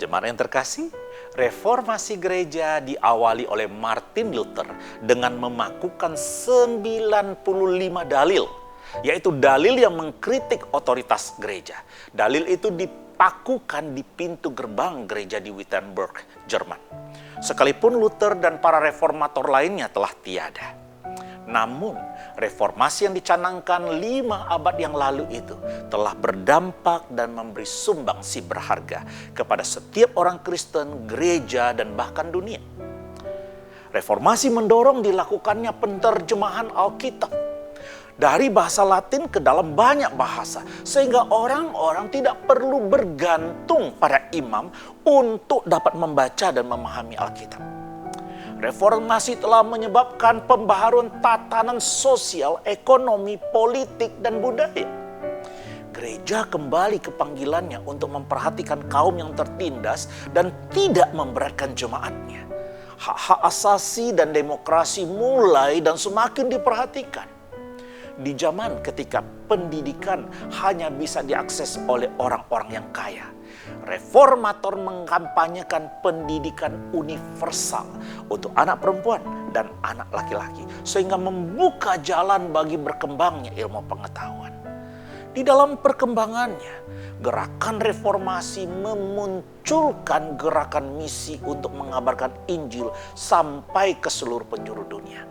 Jemaat yang terkasih, reformasi gereja diawali oleh Martin Luther dengan memakukan 95 dalil, yaitu dalil yang mengkritik otoritas gereja. Dalil itu dipakukan di pintu gerbang gereja di Wittenberg, Jerman. Sekalipun Luther dan para reformator lainnya telah tiada. Namun, reformasi yang dicanangkan 5 abad yang lalu itu telah berdampak dan memberi sumbangsi berharga kepada setiap orang Kristen, gereja, dan bahkan dunia. Reformasi mendorong dilakukannya penerjemahan Alkitab dari bahasa Latin ke dalam banyak bahasa, sehingga orang-orang tidak perlu bergantung pada imam untuk dapat membaca dan memahami Alkitab. Reformasi telah menyebabkan pembaharuan tatanan sosial, ekonomi, politik, dan budaya. Gereja kembali ke panggilannya untuk memperhatikan kaum yang tertindas dan tidak memberatkan jemaatnya. Hak-hak asasi dan demokrasi mulai dan semakin diperhatikan. Di zaman ketika pendidikan hanya bisa diakses oleh orang-orang yang kaya, reformator mengkampanyekan pendidikan universal untuk anak perempuan dan anak laki-laki, sehingga membuka jalan bagi berkembangnya ilmu pengetahuan. Di dalam perkembangannya, gerakan reformasi memunculkan gerakan misi untuk mengabarkan Injil sampai ke seluruh penjuru dunia.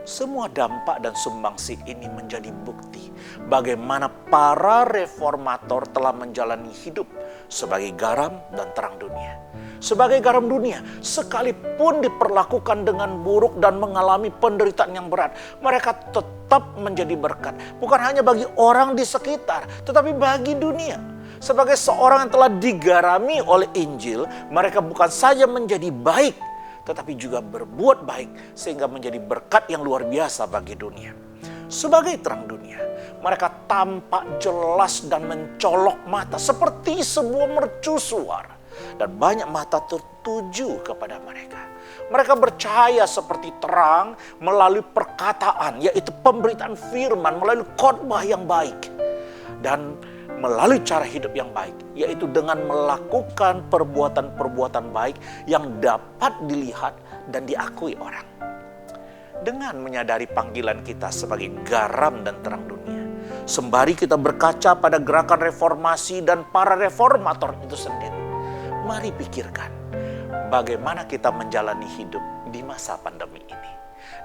Semua dampak dan sumbangsi ini menjadi bukti bagaimana para reformator telah menjalani hidup sebagai garam dan terang dunia. Sebagai garam dunia, sekalipun diperlakukan dengan buruk dan mengalami penderitaan yang berat, mereka tetap menjadi berkat. Bukan hanya bagi orang di sekitar, tetapi bagi dunia. Sebagai seorang yang telah digarami oleh Injil, mereka bukan saja menjadi baik, tetapi juga berbuat baik sehingga menjadi berkat yang luar biasa bagi dunia. Sebagai terang dunia, mereka tampak jelas dan mencolok mata seperti sebuah mercusuar, dan banyak mata tertuju kepada mereka. Mereka bercahaya seperti terang melalui perkataan, yaitu pemberitaan firman, melalui khotbah yang baik, dan melalui cara hidup yang baik, yaitu dengan melakukan perbuatan-perbuatan baik yang dapat dilihat dan diakui orang. Dengan menyadari panggilan kita sebagai garam dan terang dunia, sembari kita berkaca pada gerakan reformasi dan para reformator itu sendiri, mari pikirkan bagaimana kita menjalani hidup di masa pandemi ini.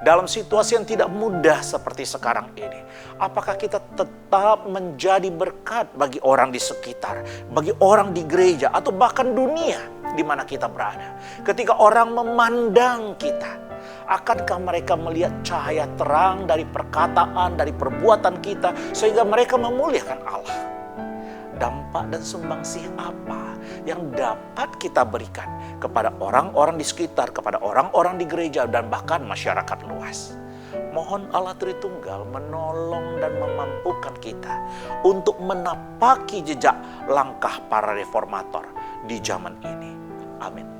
Dalam situasi yang tidak mudah seperti sekarang ini, apakah kita tetap menjadi berkat bagi orang di sekitar, bagi orang di gereja, atau bahkan dunia di mana kita berada? Ketika orang memandang kita, akankah mereka melihat cahaya terang dari perkataan, dari perbuatan kita, sehingga mereka memuliakan Allah? Dampak dan sumbangsi apa yang dapat kita berikan kepada orang-orang di sekitar, kepada orang-orang di gereja, dan bahkan masyarakat luas? Mohon Allah Tritunggal menolong dan memampukan kita untuk menapaki jejak langkah para reformator di zaman ini. Amin.